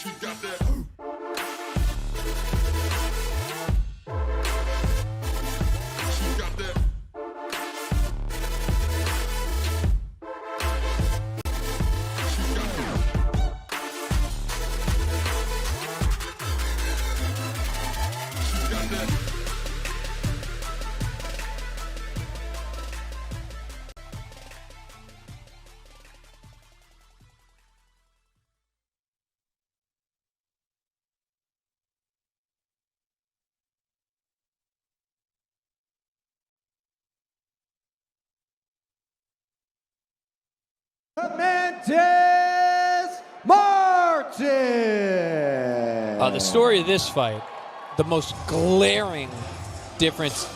She got that. She got that. She got that. She got that. Mantis Martin. The story of this fight, the most glaring difference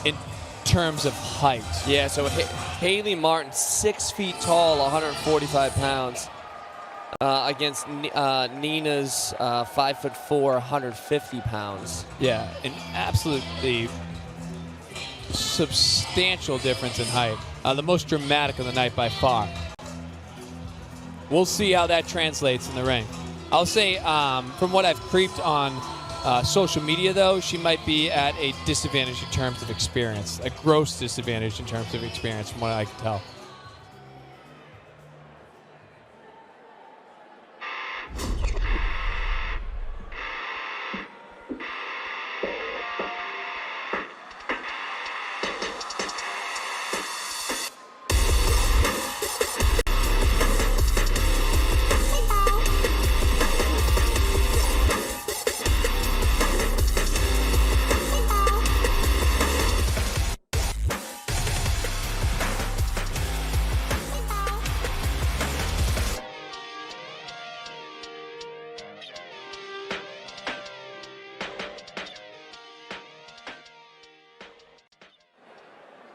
in terms of height. Yeah, so Haley Martin, 6 feet tall, 145 pounds, against Nina's 5'4", 150 pounds. Yeah, an absolutely substantial difference in height. The most dramatic of the night by far. We'll see how that translates in the ring. I'll say, from what I've creeped on social media, though, she might be at a disadvantage in terms of experience, a gross disadvantage in terms of experience, from what I can tell.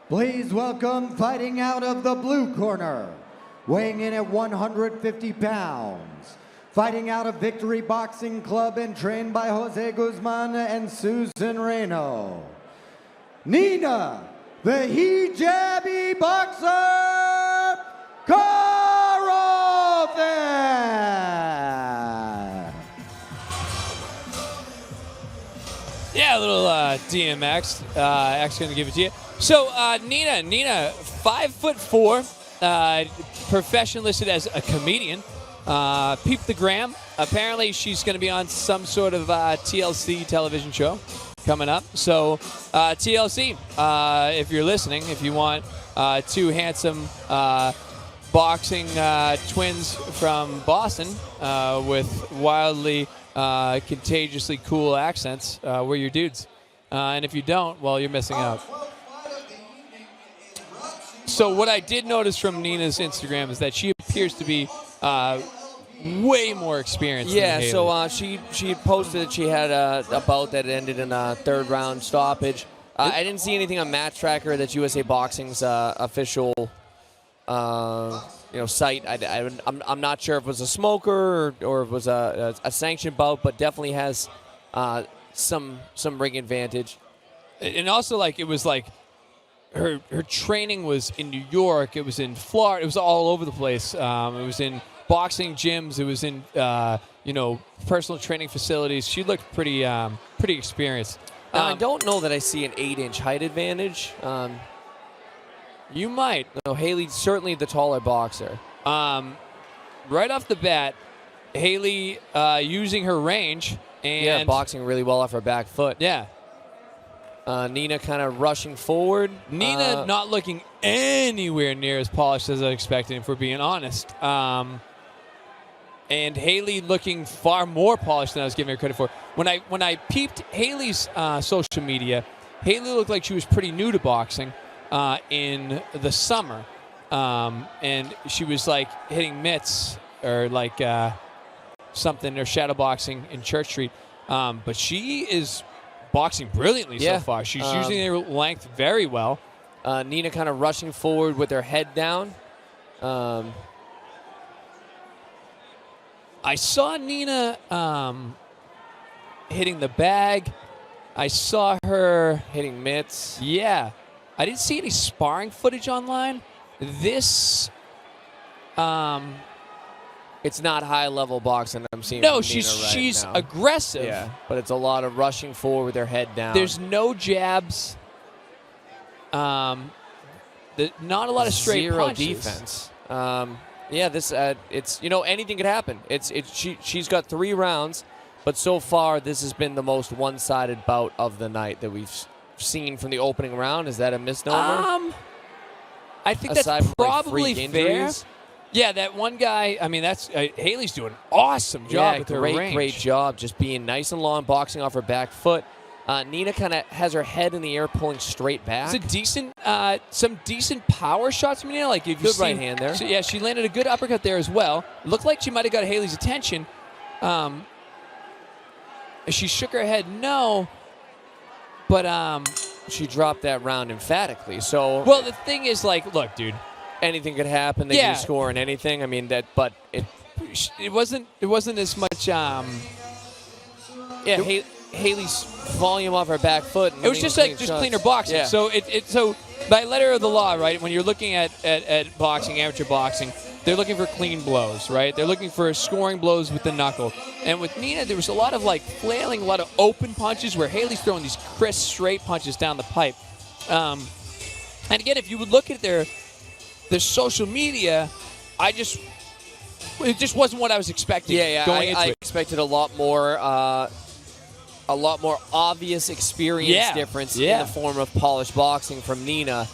Please welcome, fighting out of the blue corner, weighing in at 150 pounds, fighting out of Victory Boxing Club and trained by Jose Guzman and Susan Reno, Nina, the Hijabi Boxer, Kharoufeh. Yeah, a little DMX. X gonna give it to you. So Nina, 5'4", profession listed as a comedian. Peep the gram. Apparently, she's going to be on some sort of TLC television show coming up. So TLC, if you're listening, if you want two handsome boxing twins from Boston with wildly contagiously cool accents, we're your dudes. And if you don't, well, you're missing out. So what I did notice from Nina's Instagram is that she appears to be way more experienced than Haley. So she had posted that she had a bout that ended in a third-round stoppage. I didn't see anything on Match Tracker, that's USA Boxing's official site. I'm not sure if it was a smoker or if it was a sanctioned bout, but definitely has some ring advantage. And also, it was her training was in New York. It was in Florida. It was all over the place. It was in boxing gyms. It was in personal training facilities. She looked pretty experienced. I don't know that I see an 8-inch height advantage. You might. No, Haley's certainly the taller boxer. Right off the bat, Haley using her range and boxing really well off her back foot. Yeah. Nina kind of rushing forward. Nina not looking anywhere near as polished as I expected, if we're being honest. And Haley looking far more polished than I was giving her credit for. When I peeped Haley's social media, Haley looked like she was pretty new to boxing in the summer. And she was hitting mitts or something, or shadow boxing in Church Street. But she is boxing brilliantly so far. She's using her length very well. Nina kind of rushing forward with her head down. I saw Nina hitting the bag. I saw her hitting mitts. Yeah. I didn't see any sparring footage online. This It's not high-level boxing I'm seeing. No, from Nina she's right now. aggressive. Yeah, but it's a lot of rushing forward with her head down. There's no jabs. Not a lot of straight Zero punches. defense. Yeah, this it's anything could happen. She's got 3 rounds, but so far this has been the most one-sided bout of the night that we've seen from the opening round. Is that a misnomer? I think Aside that's from, probably freak fair. injuries? Yeah, that one guy. I mean, that's Haley's doing an awesome job with her range. Great job, just being nice and long, boxing off her back foot. Nina kind of has her head in the air, pulling straight back. It's a decent, some decent power shots from Nina. Like if you Good see, right hand there. So, yeah, she landed a good uppercut there as well. Looked like she might have got Haley's attention. She shook her head no, but she dropped that round emphatically. So well, the thing is, like, look, dude, anything could happen. They can score in anything. I mean but it wasn't as much. Haley's volume off her back foot. It was just like cleaner boxing. Yeah. So by letter of the law, right? When you're looking at boxing, amateur boxing, they're looking for clean blows, right? They're looking for scoring blows with the knuckle. And with Nina, there was a lot of like flailing, a lot of open punches where Haley's throwing these crisp, straight punches down the pipe. And again, if you would look at their social media, it just wasn't what I was expecting. Going into I it. expected a lot more obvious experience difference in the form of polished boxing from Nina.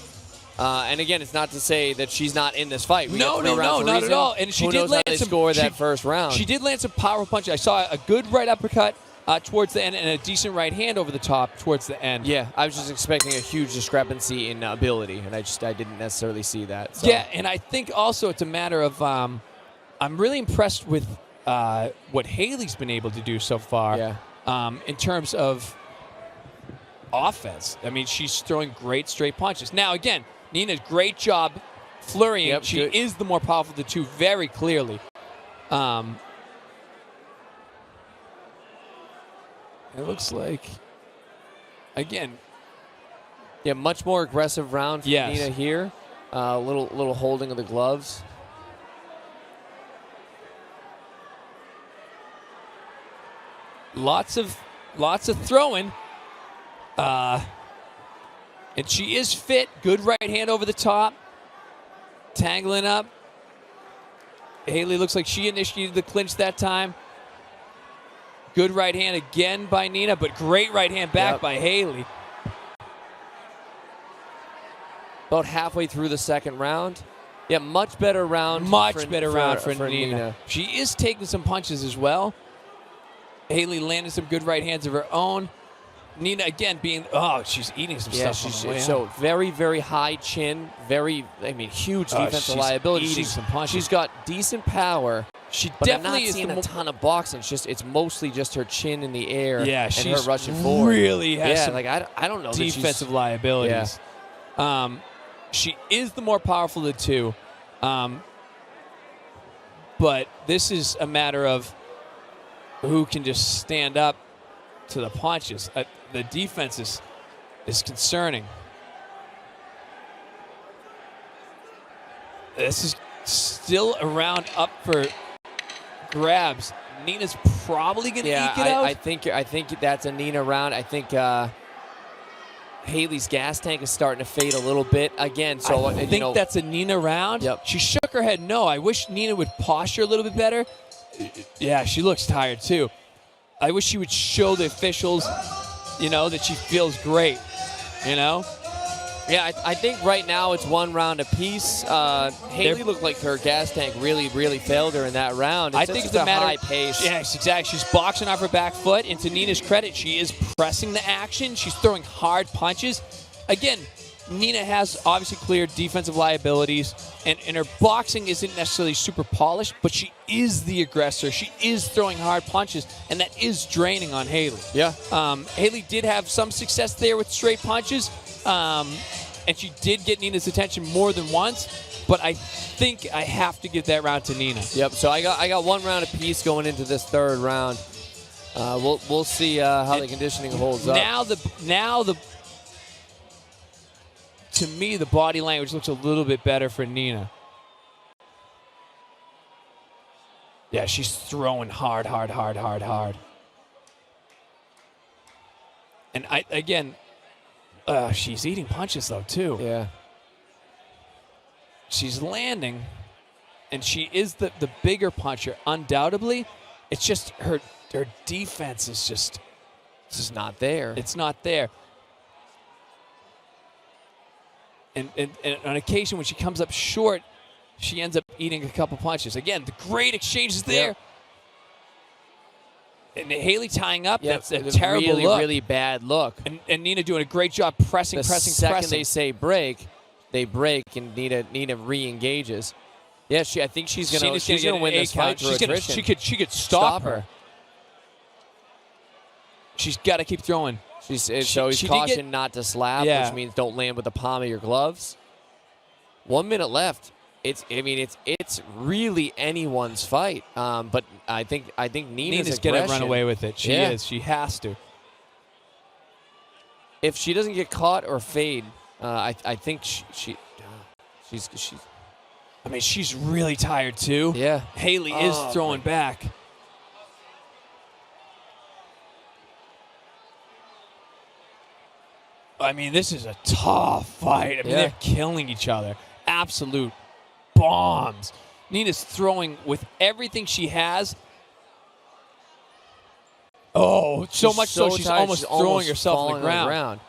And again, it's not to say that she's not in this fight. No, not at all. And she Who did knows land how they some score that first round. She did land some powerful punches. I saw a good right uppercut towards the end and a decent right hand over the top towards the end. Yeah, I was just expecting a huge discrepancy in ability, and I didn't necessarily see that. So. Yeah, and I think also it's a matter of I'm really impressed with what Haley's been able to do so far. Yeah. In terms of offense. I mean, she's throwing great straight punches. Now, again, Nina's great job flurrying. Yep, she good. is the more powerful of the two, very clearly. It looks like, again, yeah, much more aggressive round from Nina here. Little holding of the gloves. Lots of throwing. And she is fit. Good right hand over the top. Tangling up. Haley looks like she initiated the clinch that time. Good right hand again by Nina, but great right hand back by Haley. About halfway through the second round. Yeah, much better round. Much better round for Nina. She is taking some punches as well. Haley landed some good right hands of her own. Nina, again, she's eating some stuff. So very, very high chin, huge defensive liability. Eating some punches. She's got decent power. She but definitely I'm not is seeing a ton of boxing. It's mostly just her chin in the air and her rushing forward. Really has some I don't know defensive liabilities. Yeah. She is the more powerful of the two. But this is a matter of who can just stand up to the punches. The defense is concerning. This is still a round up for grabs. Nina's probably going to eke it out. I think that's a Nina round. I think Haley's gas tank is starting to fade a little bit again. So I think that's a Nina round. Yep. She shook her head no. I wish Nina would posture a little bit better. Yeah, she looks tired too. I wish she would show the officials, that she feels great, Yeah, I think right now it's one round apiece. Haley looked like her gas tank really, really failed her in that round. I think it's a a matter high pace. Yes, exactly. She's boxing off her back foot. And to Nina's credit, she is pressing the action. She's throwing hard punches. Again, Nina has obviously clear defensive liabilities, and her boxing isn't necessarily super polished, but she is the aggressor. She is throwing hard punches, and that is draining on Haley. Yeah. Haley did have some success there with straight punches, and she did get Nina's attention more than once, but I think I have to give that round to Nina. Yep, so I got one round apiece going into this third round. We'll see how the conditioning holds up. To me, the body language looks a little bit better for Nina. Yeah, she's throwing hard. And she's eating punches though too. Yeah. She's landing, and she is the bigger puncher, undoubtedly. It's just her defense is just not there. It's not there. And on occasion when she comes up short, she ends up eating a couple punches. Again, the great exchange is there. Yep. And Haley tying up, that's a terrible really, look. really bad look. And Nina doing a great job pressing. The second they say break, they break, and Nina re-engages. Yeah, I think she's gonna win this fight through attrition. She could stop her. She's got to keep throwing. He's cautioned not to slap, which means don't land with the palm of your gloves. 1 minute left. It's really anyone's fight. But I think Nina's going to run away with it. She is. She has to. If she doesn't get caught or fade, I think she's. I mean, she's really tired too. Yeah. Haley is throwing back. I mean, this is a tough fight. I mean, they're killing each other. Absolute bombs. Nina's throwing with everything she has. Oh, so much so she's almost throwing herself on the ground.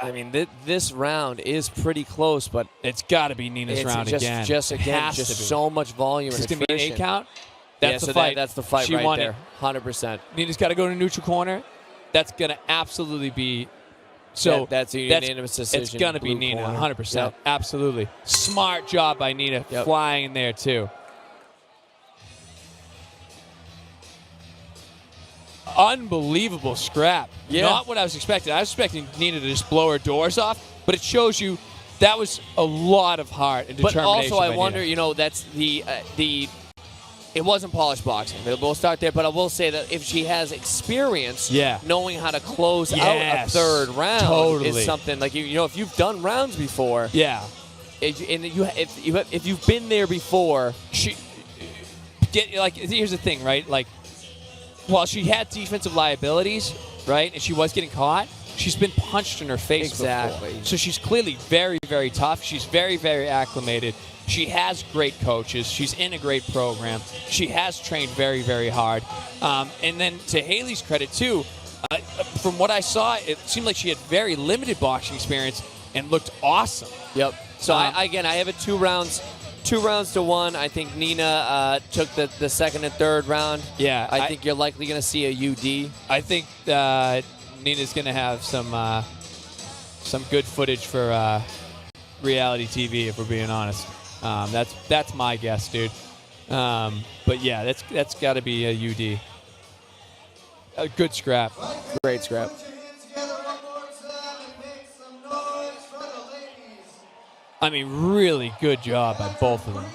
I mean, this round is pretty close, but it's got to be Nina's round again. Just so much volume. Is this going to be an 8 count? That's the fight. That's the fight right there. 100%. Nina's got to go to neutral corner. That's going to absolutely be. So that's a unanimous decision. It's going to be Nina, 100%. Yep. Absolutely. Smart job by Nina, flying in there too. Unbelievable scrap. Yeah. Not what I was expecting. I was expecting Nina to just blow her doors off, but it shows you that was a lot of heart and determination. But also, I wonder, that's the it wasn't polished boxing. We'll start there, but I will say that if she has experience, knowing how to close out a third round is something like if you've done rounds before, if you've been there before, here's the thing, right? Like, while she had defensive liabilities, right, and she was getting caught, she's been punched in her face before. So she's clearly very, very tough. She's very, very acclimated. She has great coaches. She's in a great program. She has trained very, very hard. And then to Haley's credit, too, from what I saw, it seemed like she had very limited boxing experience and looked awesome. Yep. So, I have it 2 rounds. 2 rounds to 1. I think Nina took the second and third round. Yeah. I think you're likely going to see a UD. I think Nina's going to have some good footage for reality TV, if we're being honest. That's my guess, dude. But yeah, that's got to be a UD. A good scrap. Great scrap. I mean, really good job by both of them.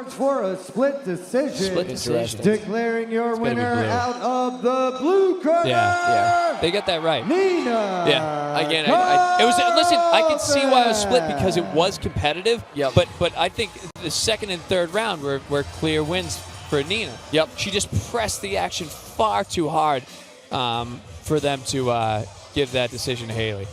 For a split decision. Declaring your winner out of the blue corner. Yeah. They got that right. Nina. Yeah. Again, it was. Listen, I can see why it was split because it was competitive. Yep. But I think the second and third round were clear wins for Nina. Yep. She just pressed the action far too hard for them to give that decision to Haley.